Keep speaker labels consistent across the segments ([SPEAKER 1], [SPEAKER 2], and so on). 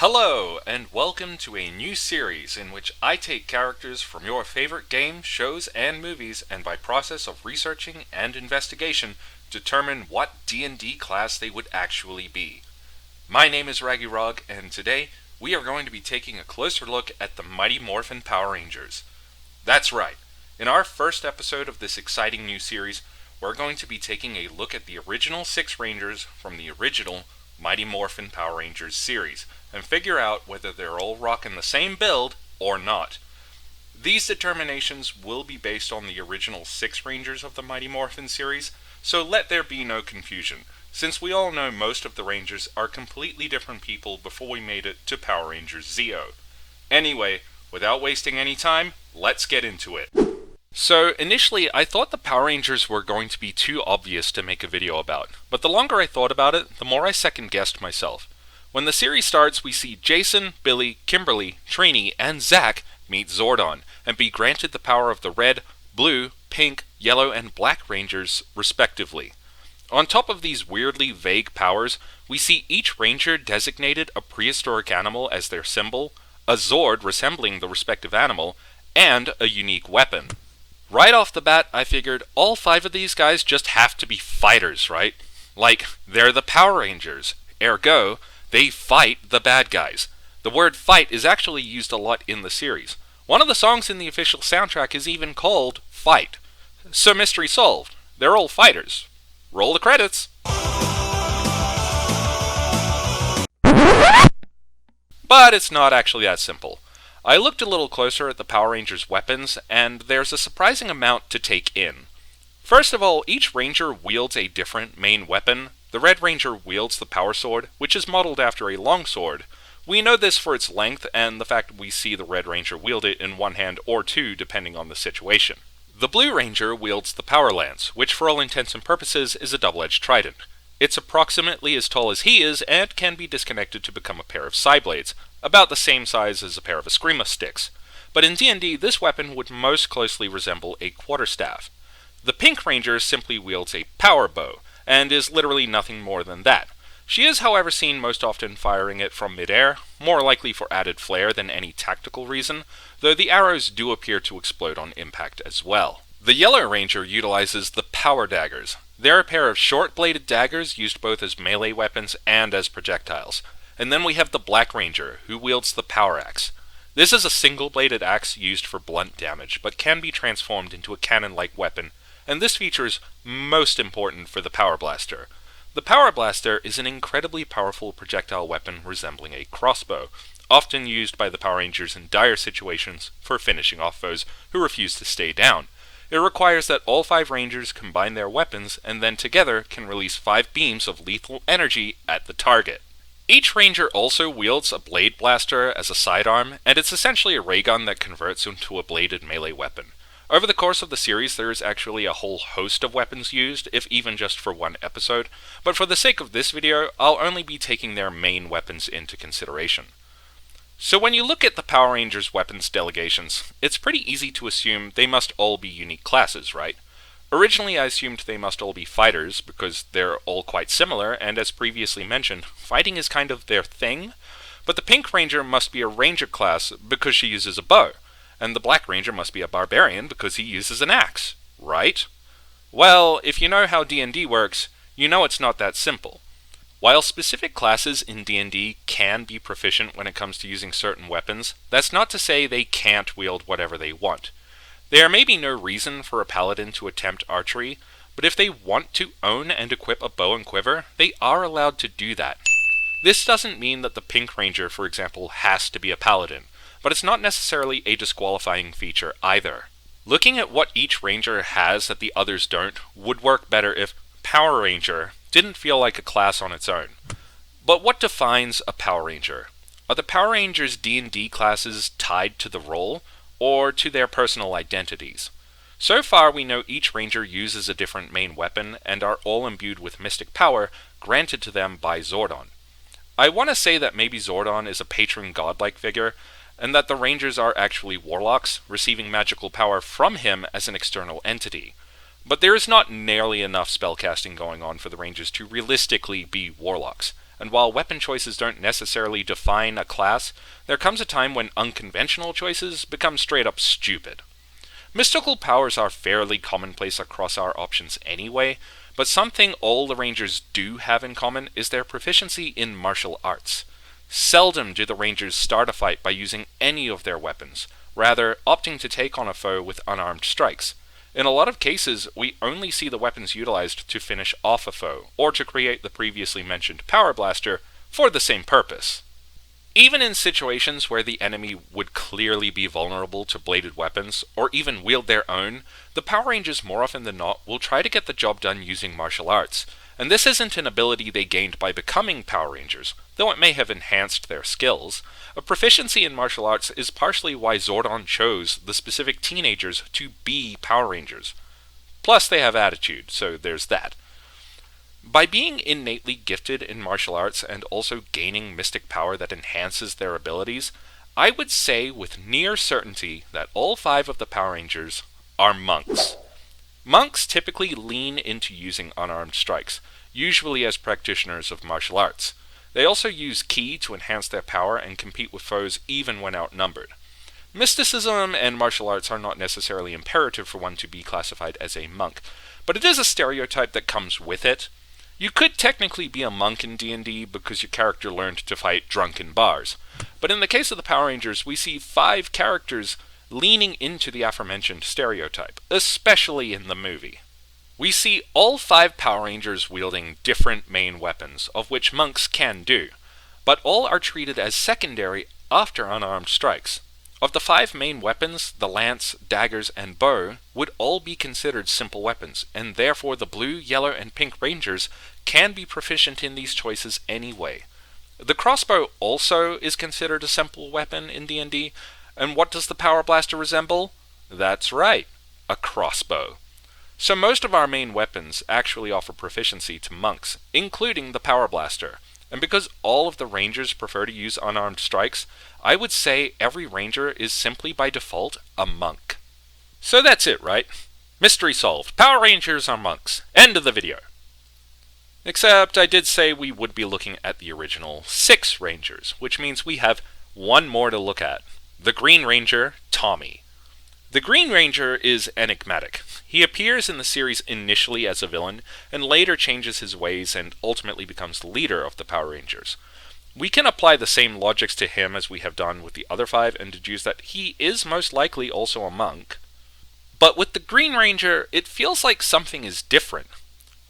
[SPEAKER 1] Hello, and welcome to a new series in which I take characters from your favorite games, shows, and movies, and by process of researching and investigation, determine what D&D class they would actually be. My name is Raggy Rog, and today we are going to be taking a closer look at the Mighty Morphin Power Rangers. That's right, in our first episode of this exciting new series, we're going to be taking a look at the original 6 Rangers from the original Mighty Morphin Power Rangers series, and figure out whether they're all rocking the same build or not. These determinations will be based on the original 6 Rangers of the Mighty Morphin series, so let there be no confusion, since we all know most of the Rangers are completely different people before we made it to Power Rangers Zeo. Anyway, without wasting any time, let's get into it. So, initially, I thought the Power Rangers were going to be too obvious to make a video about, but the longer I thought about it, the more I second-guessed myself. When the series starts, we see Jason, Billy, Kimberly, Trini, and Zack meet Zordon, and be granted the power of the red, blue, pink, yellow, and black Rangers, respectively. On top of these weirdly vague powers, we see each Ranger designated a prehistoric animal as their symbol, a Zord resembling the respective animal, and a unique weapon. Right off the bat, I figured all 5 of these guys just have to be fighters, right? Like, they're the Power Rangers, ergo, they fight the bad guys. The word fight is actually used a lot in the series. One of the songs in the official soundtrack is even called Fight. So mystery solved. They're all fighters. Roll the credits. But it's not actually that simple. I looked a little closer at the Power Rangers' weapons, and there's a surprising amount to take in. First of all, each Ranger wields a different main weapon. The Red Ranger wields the Power Sword, which is modeled after a longsword. We know this for its length and the fact we see the Red Ranger wield it in one hand or two depending on the situation. The Blue Ranger wields the Power Lance, which for all intents and purposes is a double-edged trident. It's approximately as tall as he is and can be disconnected to become a pair of Psyblades, about the same size as a pair of Eskrima sticks. But in D&D, this weapon would most closely resemble a quarterstaff. The Pink Ranger simply wields a power bow, and is literally nothing more than that. She is, however, seen most often firing it from midair, more likely for added flair than any tactical reason, though the arrows do appear to explode on impact as well. The Yellow Ranger utilizes the Power Daggers. They're a pair of short-bladed daggers used both as melee weapons and as projectiles. And then we have the Black Ranger, who wields the Power Axe. This is a single-bladed axe used for blunt damage, but can be transformed into a cannon-like weapon, and this feature is most important for the Power Blaster. The Power Blaster is an incredibly powerful projectile weapon resembling a crossbow, often used by the Power Rangers in dire situations for finishing off foes who refuse to stay down. It requires that all 5 Rangers combine their weapons and then together can release 5 beams of lethal energy at the target. Each Ranger also wields a Blade Blaster as a sidearm, and it's essentially a ray gun that converts into a bladed melee weapon. Over the course of the series, there is actually a whole host of weapons used, if even just for one episode, but for the sake of this video, I'll only be taking their main weapons into consideration. So when you look at the Power Rangers' weapons delegations, it's pretty easy to assume they must all be unique classes, right? Originally, I assumed they must all be fighters, because they're all quite similar, and as previously mentioned, fighting is kind of their thing. But the Pink Ranger must be a Ranger class, because she uses a bow, and the Black Ranger must be a Barbarian, because he uses an axe, right? Well, if you know how D&D works, you know it's not that simple. While specific classes in D&D can be proficient when it comes to using certain weapons, that's not to say they can't wield whatever they want. There may be no reason for a paladin to attempt archery, but if they want to own and equip a bow and quiver, they are allowed to do that. This doesn't mean that the Pink Ranger, for example, has to be a paladin, but it's not necessarily a disqualifying feature either. Looking at what each Ranger has that the others don't would work better if Power Ranger didn't feel like a class on its own. But what defines a Power Ranger? Are the Power Rangers' D&D classes tied to the role, or to their personal identities? So far, we know each Ranger uses a different main weapon and are all imbued with mystic power granted to them by Zordon. I want to say that maybe Zordon is a patron godlike figure, and that the Rangers are actually warlocks, receiving magical power from him as an external entity. But there is not nearly enough spellcasting going on for the Rangers to realistically be warlocks. and while weapon choices don't necessarily define a class, there comes a time when unconventional choices become straight up stupid. Mystical powers are fairly commonplace across our options anyway, but something all the Rangers do have in common is their proficiency in martial arts. Seldom do the Rangers start a fight by using any of their weapons, rather opting to take on a foe with unarmed strikes. In a lot of cases, we only see the weapons utilized to finish off a foe, or to create the previously mentioned power blaster for the same purpose. Even in situations where the enemy would clearly be vulnerable to bladed weapons, or even wield their own, the Power Rangers more often than not will try to get the job done using martial arts, and this isn't an ability they gained by becoming Power Rangers, though it may have enhanced their skills. A proficiency in martial arts is partially why Zordon chose the specific teenagers to be Power Rangers. Plus they have attitude, so there's that. By being innately gifted in martial arts and also gaining mystic power that enhances their abilities, I would say with near certainty that all 5 of the Power Rangers are monks. Monks typically lean into using unarmed strikes, usually as practitioners of martial arts. They also use ki to enhance their power and compete with foes even when outnumbered. Mysticism and martial arts are not necessarily imperative for one to be classified as a monk, but it is a stereotype that comes with it. You could technically be a monk in D&D because your character learned to fight drunk in bars, but in the case of the Power Rangers, we see 5 characters leaning into the aforementioned stereotype, especially in the movie. We see all 5 Power Rangers wielding different main weapons, of which monks can do, but all are treated as secondary after unarmed strikes. Of the 5 main weapons, the lance, daggers, and bow would all be considered simple weapons, and therefore the blue, yellow, and pink Rangers can be proficient in these choices anyway. The crossbow also is considered a simple weapon in D&D, and what does the Power Blaster resemble? That's right, a crossbow. So most of our main weapons actually offer proficiency to monks, including the Power Blaster. And because all of the Rangers prefer to use unarmed strikes, I would say every Ranger is simply by default a monk. So that's it, right? Mystery solved. Power Rangers are monks. End of the video. Except I did say we would be looking at the original 6 Rangers, which means we have one more to look at. The Green Ranger, Tommy. The Green Ranger is enigmatic. He appears in the series initially as a villain, and later changes his ways and ultimately becomes the leader of the Power Rangers. We can apply the same logics to him as we have done with the other 5 and deduce that he is most likely also a monk. But with the Green Ranger, it feels like something is different.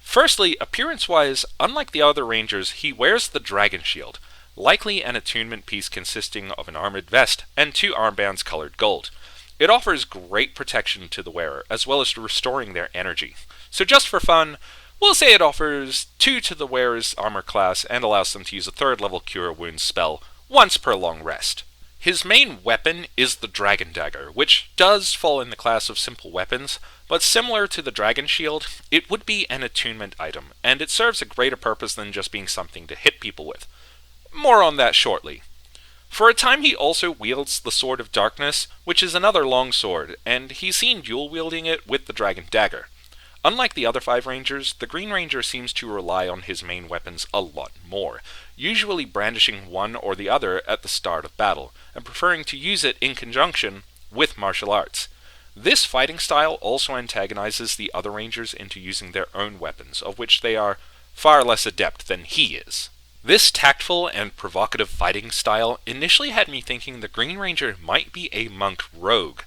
[SPEAKER 1] Firstly, appearance-wise, unlike the other Rangers, he wears the Dragon Shield, likely an attunement piece consisting of an armored vest and 2 armbands colored gold. It offers great protection to the wearer, as well as restoring their energy. So just for fun, we'll say it offers 2 to the wearer's armor class and allows them to use a 3rd level Cure Wounds spell once per long rest. His main weapon is the Dragon Dagger, which does fall in the class of simple weapons, but similar to the Dragon Shield, it would be an attunement item, and it serves a greater purpose than just being something to hit people with. More on that shortly. For a time he also wields the Sword of Darkness, which is another long sword, and he's seen dual-wielding it with the Dragon Dagger. Unlike the other 5 Rangers, the Green Ranger seems to rely on his main weapons a lot more, usually brandishing one or the other at the start of battle, and preferring to use it in conjunction with martial arts. This fighting style also antagonizes the other Rangers into using their own weapons, of which they are far less adept than he is. This tactful and provocative fighting style initially had me thinking the Green Ranger might be a monk rogue.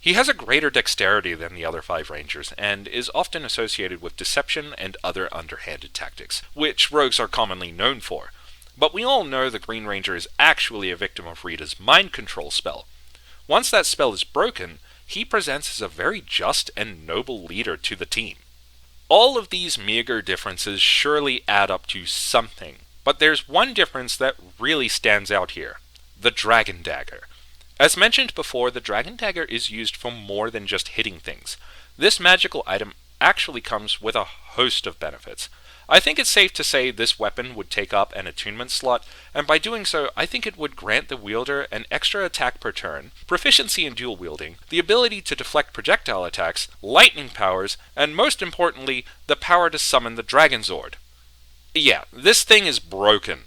[SPEAKER 1] He has a greater dexterity than the other 5 Rangers, and is often associated with deception and other underhanded tactics, which rogues are commonly known for. But we all know the Green Ranger is actually a victim of Rita's mind control spell. Once that spell is broken, he presents as a very just and noble leader to the team. All of these meager differences surely add up to something. But there's one difference that really stands out here: the Dragon Dagger. As mentioned before, the Dragon Dagger is used for more than just hitting things. This magical item actually comes with a host of benefits. I think it's safe to say this weapon would take up an attunement slot, and by doing so, I think it would grant the wielder an extra attack per turn, proficiency in dual wielding, the ability to deflect projectile attacks, lightning powers, and most importantly, the power to summon the Dragon Zord. Yeah, this thing is broken.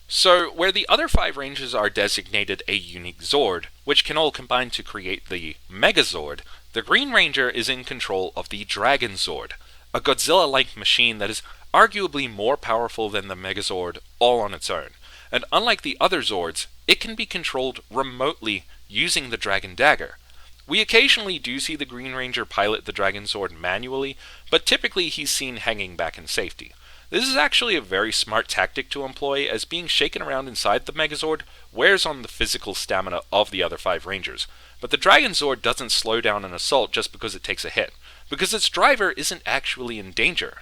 [SPEAKER 1] So, where the other 5 rangers are designated a unique Zord, which can all combine to create the Megazord, the Green Ranger is in control of the Dragon Zord, a Godzilla-like machine that is arguably more powerful than the Megazord all on its own. And unlike the other Zords, it can be controlled remotely using the Dragon Dagger. We occasionally do see the Green Ranger pilot the Dragon Zord manually, but typically he's seen hanging back in safety. This is actually a very smart tactic to employ, as being shaken around inside the Megazord wears on the physical stamina of the other 5 rangers. But the Dragon Zord doesn't slow down an assault just because it takes a hit, because its driver isn't actually in danger.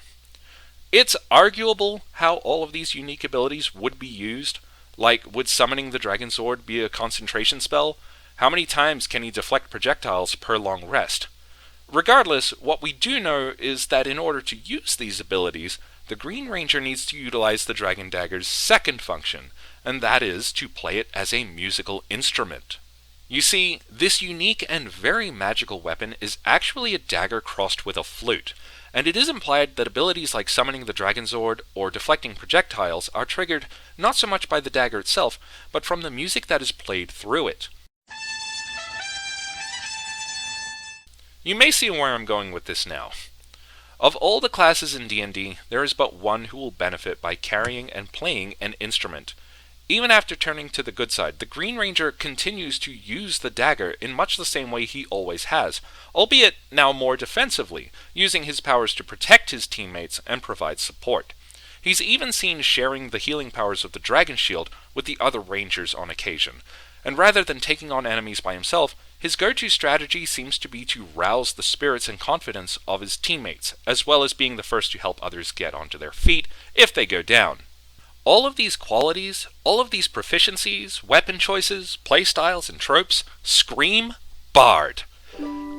[SPEAKER 1] It's arguable how all of these unique abilities would be used. Like, would summoning the Dragon Zord be a concentration spell? How many times can he deflect projectiles per long rest? Regardless, what we do know is that in order to use these abilities, the Green Ranger needs to utilize the Dragon Dagger's second function, and that is to play it as a musical instrument. You see, this unique and very magical weapon is actually a dagger crossed with a flute, and it is implied that abilities like summoning the Dragon Zord or deflecting projectiles are triggered not so much by the dagger itself, but from the music that is played through it. You may see where I'm going with this now. Of all the classes in D&D, there is but one who will benefit by carrying and playing an instrument. Even after turning to the good side, the Green Ranger continues to use the dagger in much the same way he always has, albeit now more defensively, using his powers to protect his teammates and provide support. He's even seen sharing the healing powers of the Dragon Shield with the other Rangers on occasion, and rather than taking on enemies by himself, his go-to strategy seems to be to rouse the spirits and confidence of his teammates, as well as being the first to help others get onto their feet if they go down. All of these qualities, all of these proficiencies, weapon choices, playstyles, and tropes scream Bard.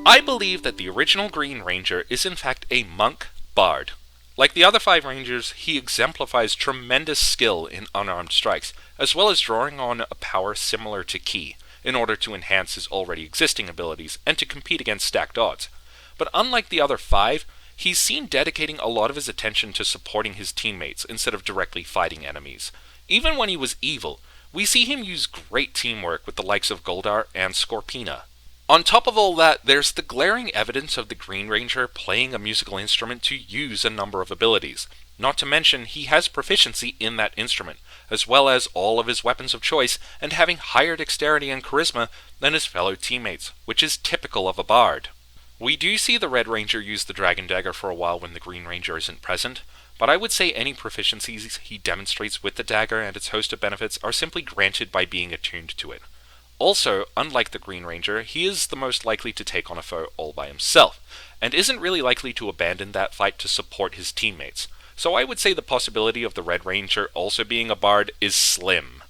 [SPEAKER 1] I believe that the original Green Ranger is in fact a monk bard. Like the other 5 rangers, he exemplifies tremendous skill in unarmed strikes, as well as drawing on a power similar to Ki, in order to enhance his already existing abilities and to compete against stacked odds. But unlike the other 5, he's seen dedicating a lot of his attention to supporting his teammates instead of directly fighting enemies. Even when he was evil, we see him use great teamwork with the likes of Goldar and Scorpina. On top of all that, there's the glaring evidence of the Green Ranger playing a musical instrument to use a number of abilities. Not to mention, he has proficiency in that instrument, as well as all of his weapons of choice, and having higher dexterity and charisma than his fellow teammates, which is typical of a bard. We do see the Red Ranger use the Dragon Dagger for a while when the Green Ranger isn't present, but I would say any proficiencies he demonstrates with the dagger and its host of benefits are simply granted by being attuned to it. Also, unlike the Green Ranger, he is the most likely to take on a foe all by himself, and isn't really likely to abandon that fight to support his teammates. So I would say the possibility of the Red Ranger also being a bard is slim.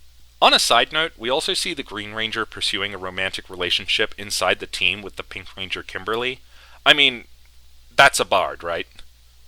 [SPEAKER 1] On a side note, we also see the Green Ranger pursuing a romantic relationship inside the team with the Pink Ranger Kimberly. I mean, that's a bard, right?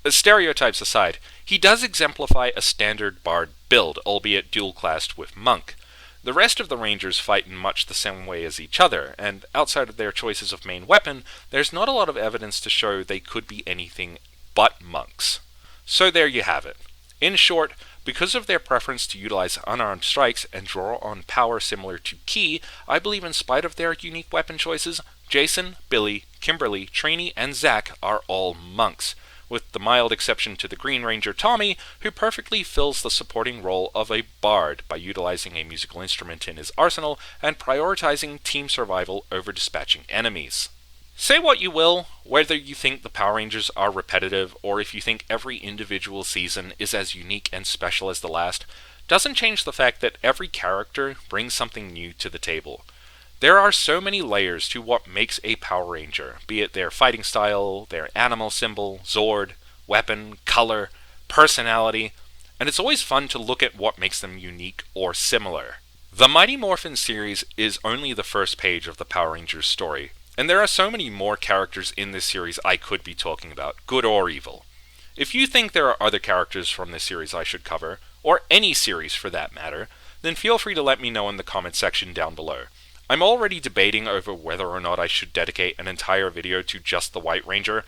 [SPEAKER 1] Stereotypes aside, he does exemplify a standard bard build, albeit dual-classed with monk. The rest of the Rangers fight in much the same way as each other, and outside of their choices of main weapon, there's not a lot of evidence to show they could be anything but monks. So there you have it. In short, because of their preference to utilize unarmed strikes and draw on power similar to Ki, I believe in spite of their unique weapon choices, Jason, Billy, Kimberly, Trini, and Zack are all monks, with the mild exception to the Green Ranger Tommy, who perfectly fills the supporting role of a bard by utilizing a musical instrument in his arsenal and prioritizing team survival over dispatching enemies. Say what you will, whether you think the Power Rangers are repetitive or if you think every individual season is as unique and special as the last, doesn't change the fact that every character brings something new to the table. There are so many layers to what makes a Power Ranger, be it their fighting style, their animal symbol, Zord, weapon, color, personality, and it's always fun to look at what makes them unique or similar. The Mighty Morphin series is only the first page of the Power Rangers story, and there are so many more characters in this series I could be talking about, good or evil. If you think there are other characters from this series I should cover, or any series for that matter, then feel free to let me know in the comment section down below. I'm already debating over whether or not I should dedicate an entire video to just the White Ranger,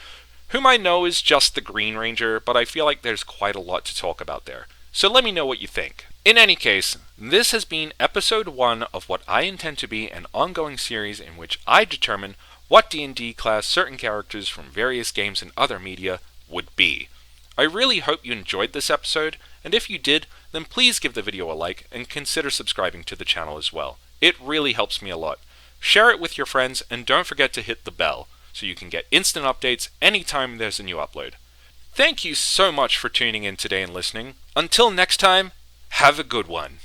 [SPEAKER 1] whom I know is just the Green Ranger, but I feel like there's quite a lot to talk about there. So let me know what you think. In any case, this has been episode 1 of what I intend to be an ongoing series in which I determine what D&D class certain characters from various games and other media would be. I really hope you enjoyed this episode, and if you did, then please give the video a like and consider subscribing to the channel as well. It really helps me a lot. Share it with your friends, and don't forget to hit the bell so you can get instant updates anytime there's a new upload. Thank you so much for tuning in today and listening. Until next time, have a good one.